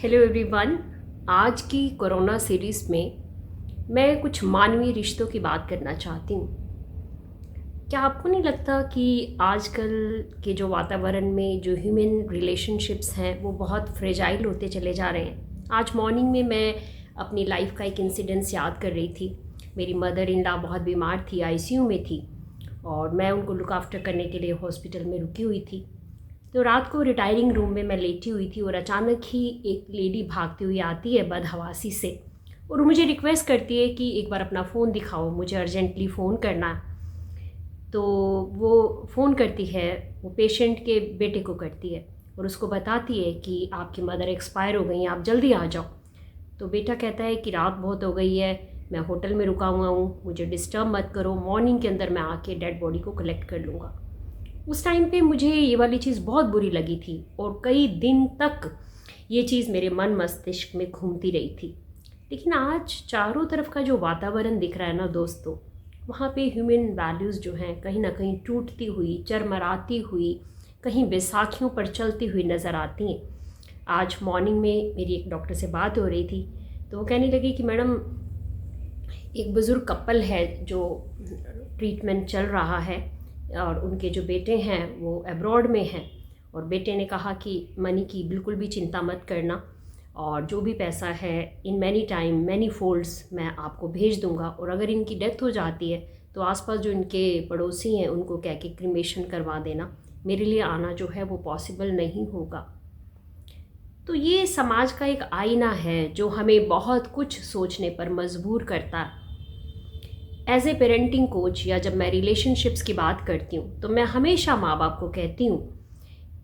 Hello everyone. आज की corona series में मैं कुछ मानवीय रिश्तों की बात करना चाहती हूँ। क्या आपको नहीं लगता कि आजकल के जो वातावरण में जो ह्यूमन रिलेशनशिप्स हैं वो बहुत फ्रेजाइल होते चले जा रहे हैं। आज मॉर्निंग में मैं अपनी लाइफ का एक इंसिडेंस याद कर रही थी। मेरी मदर इन लॉ बहुत बीमार थी, आईसीयू में थी और मैं उनको लुक आफ्टर करने के लिए हॉस्पिटल में रुकी हुई थी। तो रात को रिटायरिंग रूम में मैं लेटी हुई थी और अचानक ही एक लेडी भागती हुई आती है बदहवासी से और मुझे रिक्वेस्ट करती है कि एक बार अपना फ़ोन दिखाओ, मुझे अर्जेंटली फ़ोन करना है। तो वो फ़ोन करती है, वो पेशेंट के बेटे को करती है और उसको बताती है कि आपकी मदर एक्सपायर हो गई हैं, आप जल्दी आ जाओ। तो बेटा कहता है कि रात बहुत हो गई है, मैं होटल में रुका हुआ हूँ, मुझे डिस्टर्ब मत करो, मॉर्निंग के अंदर मैं आके डेड बॉडी को कलेक्ट कर लूँगा। उस टाइम पे मुझे ये वाली चीज़ बहुत बुरी लगी थी और कई दिन तक ये चीज़ मेरे मन मस्तिष्क में घूमती रही थी। लेकिन आज चारों तरफ का जो वातावरण दिख रहा है ना दोस्तों, वहाँ पे ह्यूमन वैल्यूज़ जो हैं कहीं ना कहीं टूटती हुई, चरमराती हुई, कहीं बैसाखियों पर चलती हुई नज़र आती हैं। आज मॉर्निंग में मेरी एक डॉक्टर से बात हो रही थी तो वो कहने लगी कि मैडम, एक बुज़ुर्ग कपल है जो ट्रीटमेंट चल रहा है और उनके जो बेटे हैं वो अब्रॉड में हैं और बेटे ने कहा कि मनी की बिल्कुल भी चिंता मत करना और जो भी पैसा है in many time many folds मैं आपको भेज दूंगा, और अगर इनकी डेथ हो जाती है तो आसपास जो इनके पड़ोसी हैं उनको कह के क्रिमेशन करवा देना, मेरे लिए आना जो है वो पॉसिबल नहीं होगा। तो ये समाज का एक आईना है जो हमें बहुत कुछ सोचने पर मजबूर करता है। एज ए पेरेंटिंग कोच या जब मैं रिलेशनशिप्स की बात करती हूँ तो मैं हमेशा माँ बाप को कहती हूँ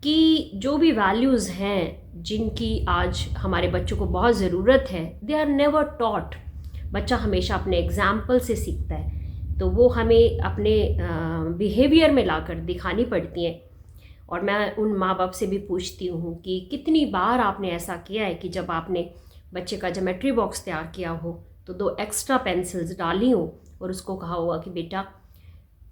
कि जो भी वैल्यूज़ हैं जिनकी आज हमारे बच्चों को बहुत ज़रूरत है, दे आर नेवर टॉट। बच्चा हमेशा अपने एग्जाम्पल से सीखता है, तो वो हमें अपने बिहेवियर में लाकर दिखानी पड़ती हैं। और मैं उन माँ बाप से भी पूछती हूँ कि कितनी बार आपने ऐसा किया है कि जब आपने बच्चे का ज्योमेट्री बॉक्स तैयार किया हो तो 2 एक्स्ट्रा पेंसिल्स डाली हो और उसको कहा होगा कि बेटा,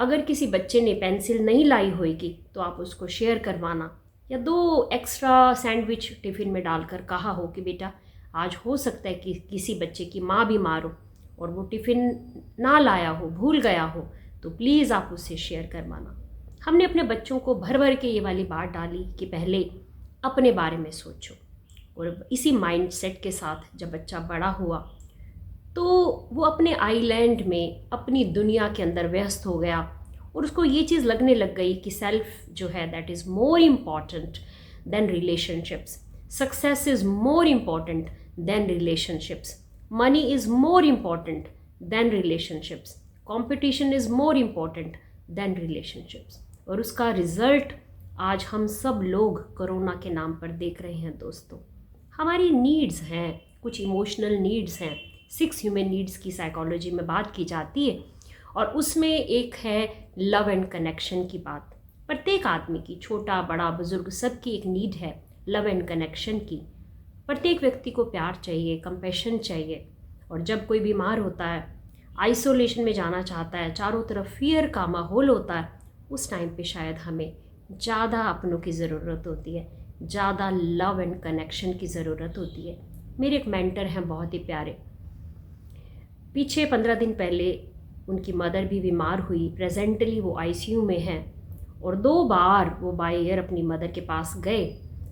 अगर किसी बच्चे ने पेंसिल नहीं लाई होगी तो आप उसको शेयर करवाना, या 2 एक्स्ट्रा सैंडविच टिफ़िन में डालकर कहा हो कि बेटा, आज हो सकता है कि किसी बच्चे की माँ बीमार हो और वो टिफ़िन ना लाया हो, भूल गया हो, तो प्लीज़ आप उससे शेयर करवाना। हमने अपने बच्चों को भर भर के ये वाली बात डाली कि पहले अपने बारे में सोचो, और इसी माइंड सेट के साथ जब बच्चा बड़ा हुआ तो वो अपने आइलैंड में अपनी दुनिया के अंदर व्यस्त हो गया और उसको ये चीज़ लगने लग गई कि सेल्फ जो है that is more important than relationships, success is more important than relationships, money is more important than relationships, competition is more important than relationships. और उसका रिज़ल्ट आज हम सब लोग कोरोना के नाम पर देख रहे हैं दोस्तों। हमारी नीड्स हैं, कुछ इमोशनल नीड्स हैं, 6 ह्यूमन नीड्स की साइकोलॉजी में बात की जाती है और उसमें एक है लव एंड कनेक्शन की बात। प्रत्येक आदमी की, छोटा बड़ा बुजुर्ग, सबकी एक नीड है लव एंड कनेक्शन की। प्रत्येक व्यक्ति को प्यार चाहिए, कंपैशन चाहिए, और जब कोई बीमार होता है, आइसोलेशन में जाना चाहता है, चारों तरफ फियर का माहौल होता है, उस टाइम पे शायद हमें ज़्यादा अपनों की ज़रूरत होती है, ज़्यादा लव एंड कनेक्शन की ज़रूरत होती है। मेरे एक मेंटर हैं बहुत ही प्यारे, पीछे 15 दिन पहले उनकी मदर भी बीमार हुई, प्रेजेंटली वो आईसीयू में हैं और 2 बार वो बाय ईयर अपनी मदर के पास गए।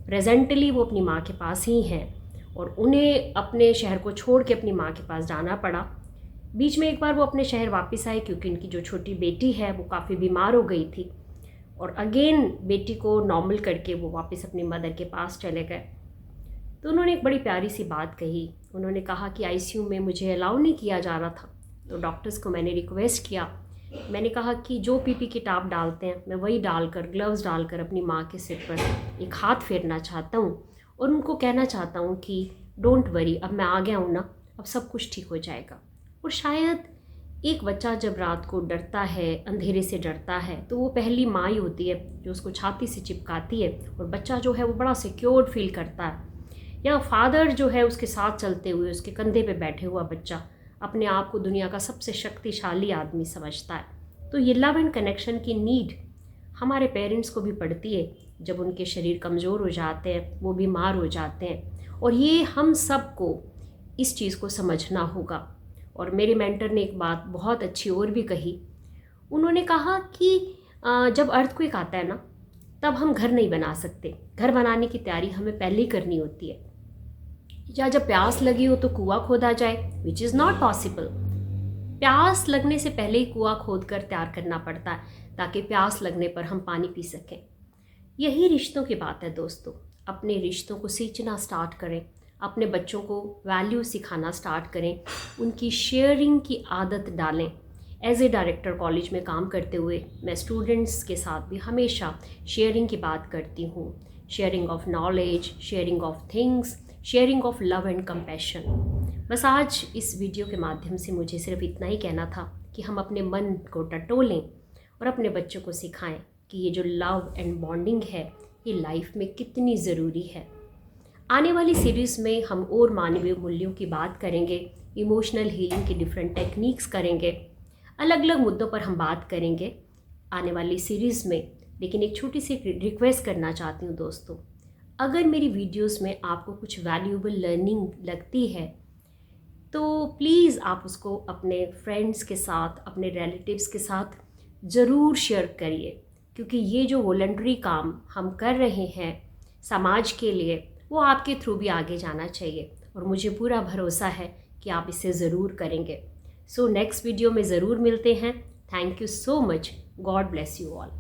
प्रेजेंटली वो अपनी माँ के पास ही हैं और उन्हें अपने शहर को छोड़ के अपनी माँ के पास जाना पड़ा। बीच में एक बार वो अपने शहर वापस आए क्योंकि उनकी जो छोटी बेटी है वो काफ़ी बीमार हो गई थी, और अगेन बेटी को नॉर्मल करके वो वापस अपनी मदर के पास चले गए। तो उन्होंने एक बड़ी प्यारी सी बात कही। उन्होंने कहा कि आईसीयू में मुझे अलाउ नहीं किया जा रहा था, तो डॉक्टर्स को मैंने रिक्वेस्ट किया, मैंने कहा कि जो पीपी किट आप डालते हैं मैं वही डालकर, ग्लव्स डालकर अपनी माँ के सिर पर एक हाथ फेरना चाहता हूँ और उनको कहना चाहता हूँ कि डोंट वरी, अब मैं आ गया हूँ ना, अब सब कुछ ठीक हो जाएगा। और शायद एक बच्चा जब रात को डरता है, अंधेरे से डरता है, तो वो पहली माँ ही होती है जो उसको छाती से चिपकाती है और बच्चा जो है वो बड़ा सिक्योर्ड फील करता है, या फादर जो है उसके साथ चलते हुए उसके कंधे पे बैठे हुआ बच्चा अपने आप को दुनिया का सबसे शक्तिशाली आदमी समझता है। तो ये लव एंड कनेक्शन की नीड हमारे पेरेंट्स को भी पड़ती है जब उनके शरीर कमज़ोर हो जाते हैं, वो बीमार हो जाते हैं और ये हम सबको इस चीज़ को समझना होगा। और मेरे मेंटर ने एक बात बहुत अच्छी और भी कही। उन्होंने कहा कि जब अर्थक्वेक आता है ना, तब हम घर नहीं बना सकते। घर बनाने की तैयारी हमें पहले ही करनी होती है। या जब प्यास लगी हो तो कुआं खोदा जाए, विच इज़ नॉट पॉसिबल। प्यास लगने से पहले ही कुआं खोद कर तैयार करना पड़ता है ताकि प्यास लगने पर हम पानी पी सकें। यही रिश्तों की बात है दोस्तों। अपने रिश्तों को सींचना स्टार्ट करें, अपने बच्चों को वैल्यू सिखाना स्टार्ट करें, उनकी शेयरिंग की आदत डालें। एज ए डायरेक्टर कॉलेज में काम करते हुए मैं स्टूडेंट्स के साथ भी हमेशा शेयरिंग की बात करती हूँ। Sharing of knowledge, sharing of things, sharing of love and compassion. बस आज इस वीडियो के माध्यम से मुझे सिर्फ इतना ही कहना था कि हम अपने मन को टटोलें और अपने बच्चों को सिखाएं कि ये जो लव एंड बॉन्डिंग है ये लाइफ में कितनी ज़रूरी है। आने वाली सीरीज़ में हम और मानवीय मूल्यों की बात करेंगे, इमोशनल हीलिंग की डिफरेंट टेक्निक्स करेंगे, अलग अलग मुद्दों पर हम बात करेंगे आने वाली सीरीज़ में। लेकिन एक छोटी सी रिक्वेस्ट करना चाहती हूँ दोस्तों, अगर मेरी वीडियोस में आपको कुछ वैल्यूएबल लर्निंग लगती है तो प्लीज़ आप उसको अपने फ्रेंड्स के साथ, अपने रिलेटिव्स के साथ ज़रूर शेयर करिए, क्योंकि ये जो वॉलंटरी काम हम कर रहे हैं समाज के लिए, वो आपके थ्रू भी आगे जाना चाहिए और मुझे पूरा भरोसा है कि आप इसे ज़रूर करेंगे। सो नेक्स्ट वीडियो में ज़रूर मिलते हैं। Thank you so much. God bless you all.